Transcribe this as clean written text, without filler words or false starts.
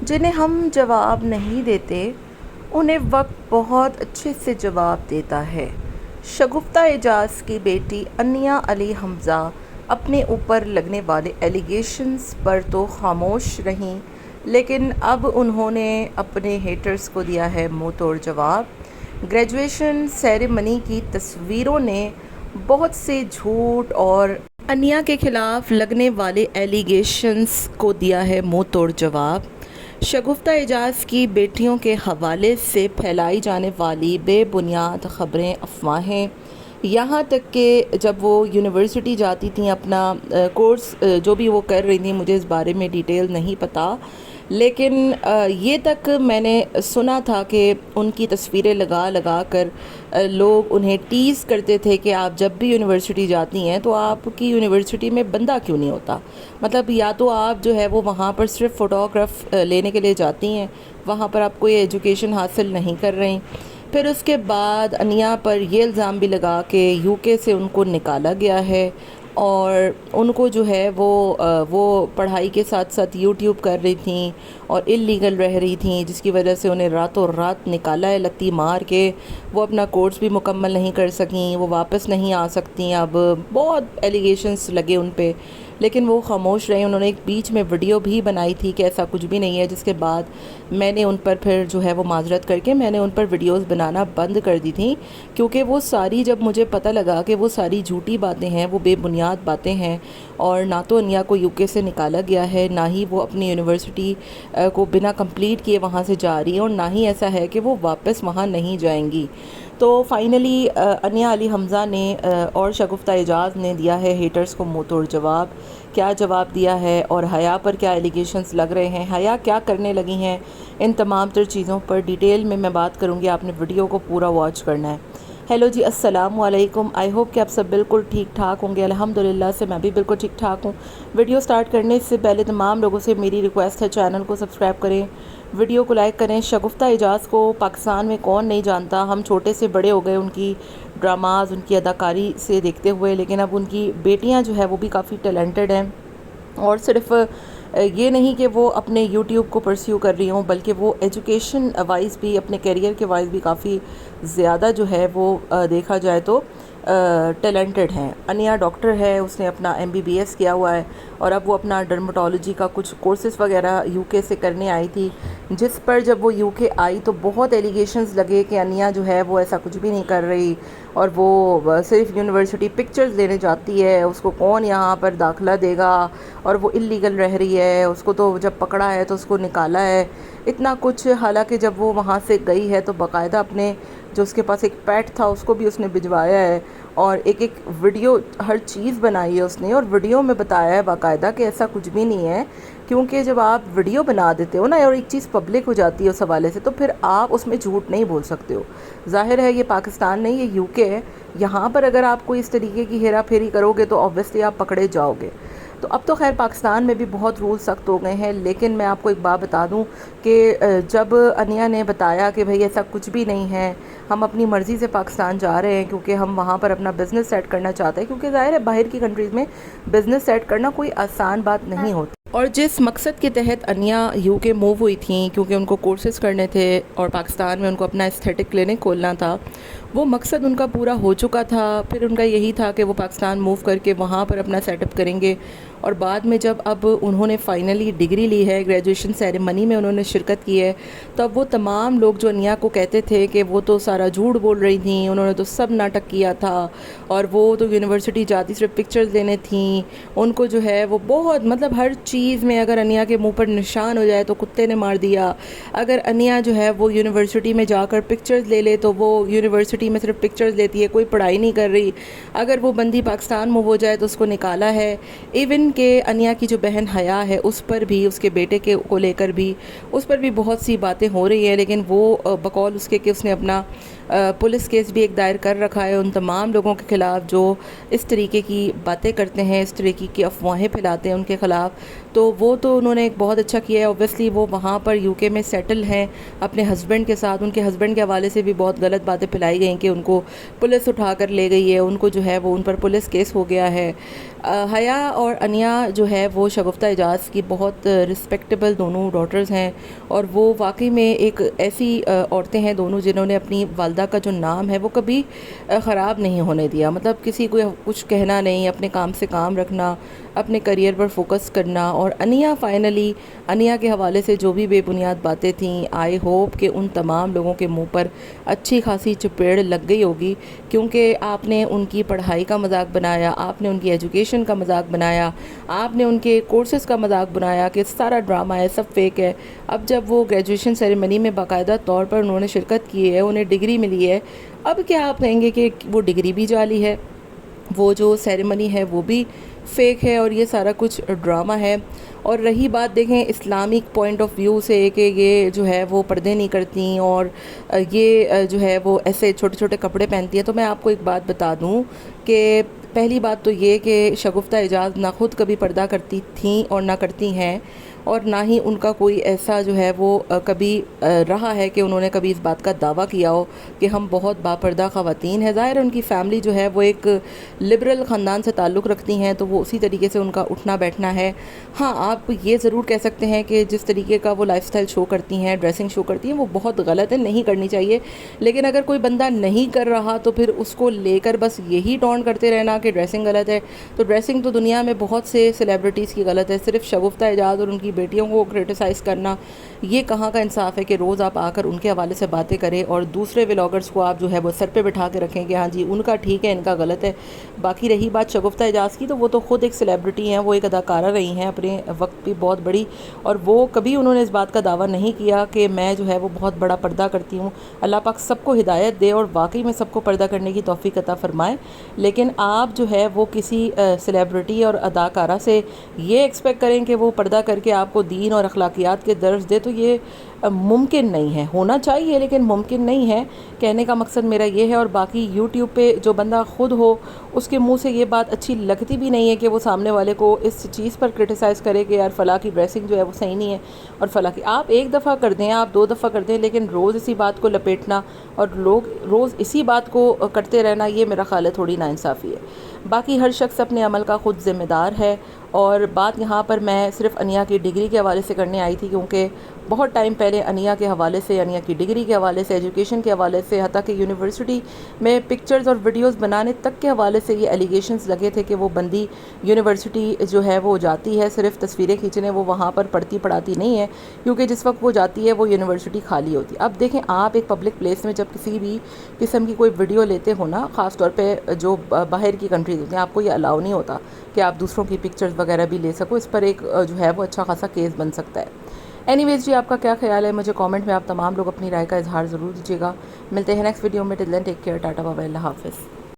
جنہیں ہم جواب نہیں دیتے انہیں وقت بہت اچھے سے جواب دیتا ہے۔ شگفتہ اعجاز کی بیٹی انیا علی حمزہ اپنے اوپر لگنے والے ایلیگیشنز پر تو خاموش رہیں، لیکن اب انہوں نے اپنے ہیٹرز کو دیا ہے منہ توڑ جواب۔ گریجویشن سیریمنی کی تصویروں نے بہت سے جھوٹ اور انیا کے خلاف لگنے والے ایلیگیشنز کو دیا ہے منہ توڑ جواب۔ شگفتہ اعجاز کی بیٹیوں کے حوالے سے پھیلائی جانے والی بے بنیاد خبریں، افواہیں، یہاں تک کہ جب وہ یونیورسٹی جاتی تھیں اپنا کورس جو بھی وہ کر رہی تھیں، مجھے اس بارے میں ڈیٹیل نہیں پتہ، لیکن یہ تک میں نے سنا تھا کہ ان کی تصویریں لگا لگا کر لوگ انہیں ٹیز کرتے تھے کہ آپ جب بھی یونیورسٹی جاتی ہیں تو آپ کی یونیورسٹی میں بندہ کیوں نہیں ہوتا؟ مطلب یا تو آپ جو ہے وہ وہاں پر صرف فوٹوگراف لینے کے لیے جاتی ہیں، وہاں پر آپ کوئی ایجوکیشن حاصل نہیں کر رہی۔ پھر اس کے بعد انیا پر یہ الزام بھی لگا کہ یو کے سے ان کو نکالا گیا ہے، اور ان کو جو ہے وہ پڑھائی کے ساتھ ساتھ یوٹیوب کر رہی تھیں اور اللیگل رہ رہی تھیں، جس کی وجہ سے انہیں راتوں رات نکالا ہے لتی مار کے۔ وہ اپنا کورس بھی مکمل نہیں کر سکیں، وہ واپس نہیں آ سکتی، اب بہت ایلیگیشنز لگے ان پہ، لیکن وہ خاموش رہے۔ انہوں نے ایک بیچ میں ویڈیو بھی بنائی تھی کہ ایسا کچھ بھی نہیں ہے، جس کے بعد میں نے ان پر پھر جو ہے وہ معذرت کر کے میں نے ان پر ویڈیوز بنانا بند کر دی تھیں، کیونکہ وہ ساری، جب مجھے پتہ لگا کہ وہ ساری جھوٹی باتیں ہیں، وہ بے بنیاد باتیں ہیں، اور نہ تو انیا کو یو کے سے نکالا گیا ہے، نہ ہی وہ اپنی یونیورسٹی کو بنا کمپلیٹ کیے وہاں سے جا رہی ہیں، اور نہ ہی ایسا ہے کہ وہ واپس وہاں نہیں جائیں گی۔ تو فائنلی انیا علی حمزہ نے اور شگفتہ اعجاز نے دیا ہے ہیٹرز کو منہ توڑ جواب۔ کیا جواب دیا ہے اور حیا پر کیا ایلیگیشنز لگ رہے ہیں، حیا کیا کرنے لگی ہیں، ان تمام تر چیزوں پر ڈیٹیل میں بات کروں گی، آپ نے ویڈیو کو پورا واچ کرنا ہے۔ ہیلو جی، السلام علیکم، آئی ہوپ کہ آپ سب بالکل ٹھیک ٹھاک ہوں گے۔ الحمدللہ سے میں بھی بالکل ٹھیک ٹھاک ہوں۔ ویڈیو سٹارٹ کرنے سے پہلے تمام لوگوں سے میری ریکویسٹ ہے، چینل کو سبسکرائب کریں، ویڈیو کو لائک کریں۔ شگفتہ اعجاز کو پاکستان میں کون نہیں جانتا، ہم چھوٹے سے بڑے ہو گئے ان کی ڈراماز، ان کی اداکاری سے دیکھتے ہوئے، لیکن اب ان کی بیٹیاں جو ہے وہ بھی کافی ٹیلنٹڈ ہیں، اور صرف یہ نہیں کہ وہ اپنے یوٹیوب کو پرسیو کر رہی ہوں، بلکہ وہ ایجوکیشن وائز بھی، اپنے کیریئر کے وائز بھی کافی زیادہ جو ہے وہ دیکھا جائے تو ٹیلنٹڈ ہیں۔ انیا ڈاکٹر ہے، اس نے اپنا MBBS کیا ہوا ہے، اور اب وہ اپنا ڈرمٹولوجی کا کچھ کورسز وغیرہ یو کے سے کرنے آئی تھی، جس پر جب وہ یو کے آئی تو بہت ایلیگیشنز لگے کہ انیا جو ہے وہ ایسا کچھ بھی نہیں کر رہی، اور وہ صرف یونیورسٹی پکچرز لینے جاتی ہے، اس کو کون یہاں پر داخلہ دے گا، اور وہ اللیگل رہ رہی ہے، اس کو تو جب پکڑا ہے تو اس کو نکالا ہے، اتنا کچھ۔ حالانکہ جب وہ وہاں سے گئی ہے تو باقاعدہ اپنے جو اس کے پاس ایک پیٹ تھا اس کو بھی اس نے بھجوایا ہے، اور ایک ویڈیو، ہر چیز بنائی ہے اس نے، اور ویڈیو میں بتایا ہے باقاعدہ کہ ایسا کچھ بھی نہیں ہے، کیونکہ جب آپ ویڈیو بنا دیتے ہو نا، اور ایک چیز پبلک ہو جاتی ہے اس حوالے سے، تو پھر آپ اس میں جھوٹ نہیں بول سکتے ہو۔ ظاہر ہے یہ پاکستان نہیں، یہ یو کے ہے، یہاں پر اگر آپ کوئی اس طریقے کی ہیرا پھیری کرو گے تو آبویسلی آپ پکڑے جاؤ گے۔ تو اب تو خیر پاکستان میں بھی بہت رول سخت ہو گئے ہیں، لیکن میں آپ کو ایک بات بتا دوں کہ جب انیا نے بتایا کہ بھئی ایسا کچھ بھی نہیں ہے، ہم اپنی مرضی سے پاکستان جا رہے ہیں کیونکہ ہم وہاں پر اپنا بزنس سیٹ کرنا چاہتے ہیں، کیونکہ ظاہر ہے باہر کی کنٹریز میں بزنس سیٹ کرنا کوئی آسان بات نہیں ہوتی، اور جس مقصد کے تحت انیا یو کے موو ہوئی تھیں، کیونکہ ان کو کورسز کرنے تھے اور پاکستان میں ان کو اپنا ایستھیٹک کلینک کھولنا تھا، وہ مقصد ان کا پورا ہو چکا تھا۔ پھر ان کا یہی تھا کہ وہ پاکستان موو کر کے وہاں پر اپنا سیٹ اپ کریں گے، اور بعد میں جب اب انہوں نے فائنلی ڈگری لی ہے، گریجویشن سیریمنی میں انہوں نے شرکت کی ہے، تو اب وہ تمام لوگ جو انیا کو کہتے تھے کہ وہ تو سارا جھوٹ بول رہی تھیں، انہوں نے تو سب ناٹک کیا تھا، اور وہ تو یونیورسٹی جاتی صرف پکچرز لینے تھیں، ان کو جو ہے وہ بہت، مطلب ہر چیز میں اگر انیا کے منہ پر نشان ہو جائے تو کتے نے مار دیا، اگر انیا جو ہے وہ یونیورسٹی میں جا کر پکچرز لے لے تو وہ یونیورسٹی میں صرف پکچرز لیتی ہے، کوئی پڑھائی نہیں کر رہی، اگر وہ بندی پاکستان موو ہو جائے تو اس کو نکالا ہے۔ ایون کہ انیا کی جو بہن حیا ہے، اس پر بھی، اس کے بیٹے کو لے کر بھی، اس پر بھی بہت سی باتیں ہو رہی ہیں، لیکن وہ بقول اس کے کہ اس نے اپنا پولیس کیس بھی ایک دائر کر رکھا ہے ان تمام لوگوں کے خلاف جو اس طریقے کی باتیں کرتے ہیں، اس طریقے کی افواہیں پھیلاتے ہیں ان کے خلاف، تو وہ تو انہوں نے ایک بہت اچھا کیا ہے۔ اوبویسلی وہ وہاں پر یو کے میں سیٹل ہیں اپنے ہسبینڈ کے ساتھ، ان کے ہسبینڈ کے حوالے سے بھی بہت غلط باتیں پھیلائی گئیں کہ ان کو پولیس اٹھا کر لے گئی ہے، ان کو جو ہے وہ ان پر پولیس کیس ہو گیا ہے۔ حیا اور انیا انیا جو ہے وہ شگفتہ اعجاز کی بہت رسپیکٹیبل دونوں ڈاٹرز ہیں، اور وہ واقعی میں ایک ایسی عورتیں ہیں دونوں جنہوں نے اپنی والدہ کا جو نام ہے وہ کبھی خراب نہیں ہونے دیا. مطلب کسی کو کچھ کہنا نہیں، اپنے کام سے کام رکھنا، اپنے کریئر پر فوکس کرنا. اور انیا فائنلی انیا کے حوالے سے جو بھی بے بنیاد باتیں تھیں، آئی ہوپ کہ ان تمام لوگوں کے منہ پر اچھی خاصی چپیڑ لگ گئی ہوگی، کیونکہ آپ نے ان کی پڑھائی کا مذاق بنایا، آپ نے ان کی ایجوکیشن کا مذاق بنایا، آپ نے ان کے کورسز کا مذاق بنایا کہ سارا ڈرامہ ہے، سب فیک ہے. اب جب وہ گریجویشن سیریمنی میں باقاعدہ طور پر انہوں نے شرکت کی ہے، انہیں ڈگری ملی ہے، اب کیا آپ کہیں گے کہ وہ ڈگری بھی جعلی ہے، وہ جو سیریمنی ہے وہ بھی فیک ہے، اور یہ سارا کچھ ڈرامہ ہے. اور رہی بات دیکھیں اسلامک پوائنٹ آف ویو سے کہ یہ جو ہے وہ پردے نہیں کرتی اور یہ جو ہے وہ ایسے چھوٹے چھوٹے کپڑے پہنتی ہیں، تو میں آپ کو ایک بات بتا دوں کہ پہلی بات تو یہ کہ شگفتہ اعجاز نہ خود کبھی پردہ کرتی تھیں اور نہ کرتی ہیں، اور نہ ہی ان کا کوئی ایسا جو ہے وہ کبھی رہا ہے کہ انہوں نے کبھی اس بات کا دعویٰ کیا ہو کہ ہم بہت باپردہ خواتین ہیں. ظاہر ہے ان کی فیملی جو ہے وہ ایک لبرل خاندان سے تعلق رکھتی ہیں، تو وہ اسی طریقے سے ان کا اٹھنا بیٹھنا ہے. ہاں، آپ یہ ضرور کہہ سکتے ہیں کہ جس طریقے کا وہ لائف سٹائل شو کرتی ہیں، ڈریسنگ شو کرتی ہیں، وہ بہت غلط ہے، نہیں کرنی چاہیے. لیکن اگر کوئی بندہ نہیں کر رہا تو پھر اس کو لے کر بس یہی ٹونٹ کرتے رہنا کہ ڈریسنگ غلط ہے. تو ڈریسنگ تو دنیا میں بہت سے سیلیبریٹیز کی غلط ہے، صرف شگفتہ اعجاز اور ان کی بیٹیوں کو کرٹیسائز کرنا یہ کہاں کا انصاف ہے کہ روز آپ آ کر ان کے حوالے سے باتیں کریں اور دوسرے ولاگرز کو آپ جو ہے وہ سر پہ بٹھا کے رکھیں کہ ہاں جی ان کا ٹھیک ہے، ان کا غلط ہے. باقی رہی بات شگفتہ اعجاز کی، تو وہ تو خود ایک سیلیبریٹی ہیں، وہ ایک اداکارہ رہی ہیں اپنے وقت بھی بہت بڑی، اور وہ کبھی انہوں نے اس بات کا دعویٰ نہیں کیا کہ میں جو ہے وہ بہت بڑا پردہ کرتی ہوں. اللہ پاک سب کو ہدایت دے اور واقعی میں سب کو پردہ کرنے کی توفیق عطا فرمائے. لیکن آپ جو ہے وہ کسی سیلیبریٹی اور اداکارہ سے یہ ایکسپیکٹ کریں کہ وہ پردہ کر کے آپ کو دین اور اخلاقیات کے درس دے، تو یہ ممکن نہیں ہے. ہونا چاہیے لیکن ممکن نہیں ہے. کہنے کا مقصد میرا یہ ہے. اور باقی یوٹیوب پہ جو بندہ خود ہو اس کے منہ سے یہ بات اچھی لگتی بھی نہیں ہے کہ وہ سامنے والے کو اس چیز پر کرٹیسائز کرے کہ یار فلاں کی ڈریسنگ جو ہے وہ صحیح نہیں ہے اور فلاں کی. آپ ایک دفعہ کر دیں، آپ دو دفعہ کر دیں، لیکن روز اسی بات کو لپیٹنا اور لوگ روز اسی بات کو کرتے رہنا، یہ میرا خیال ہے تھوڑی ناانصافی ہے. باقی ہر شخص اپنے عمل کا خود ذمہ دار ہے. اور بات یہاں پر میں صرف انیا کی ڈگری کے حوالے سے کرنے آئی تھی، کیونکہ بہت ٹائم پہلے انیا کے حوالے سے، انیا کی ڈگری کے حوالے سے، ایجوکیشن کے حوالے سے، حتیٰ کہ یونیورسٹی میں پکچرز اور ویڈیوز بنانے تک کے حوالے سے یہ ایلیگیشنز لگے تھے کہ وہ بندی یونیورسٹی جو ہے وہ جاتی ہے صرف تصویریں کھینچنے، وہ وہاں پر پڑھتی پڑھاتی نہیں ہے، کیونکہ جس وقت وہ جاتی ہے وہ یونیورسٹی خالی ہوتی. اب دیکھیں آپ ایک پبلک پلیس میں جب کسی بھی قسم کی کوئی ویڈیو لیتے ہو نا، خاص طور پہ جو باہر کی کنٹریز ہوتی ہیں، آپ کو یہ الاؤ نہیں ہوتا کہ آپ دوسروں کی پکچرز وغیرہ بھی لے سکو. اس پر ایک جو ہے وہ اچھا خاصا کیس بن سکتا ہے. اینی ویز جی، آپ کا کیا خیال ہے؟ مجھے کامنٹ میں آپ تمام لوگ اپنی رائے کا اظہار ضرور دیجیے گا. ملتے ہیں نیکسٹ ویڈیو میں. Till then take care, tata bye bye, اللہ حافظ.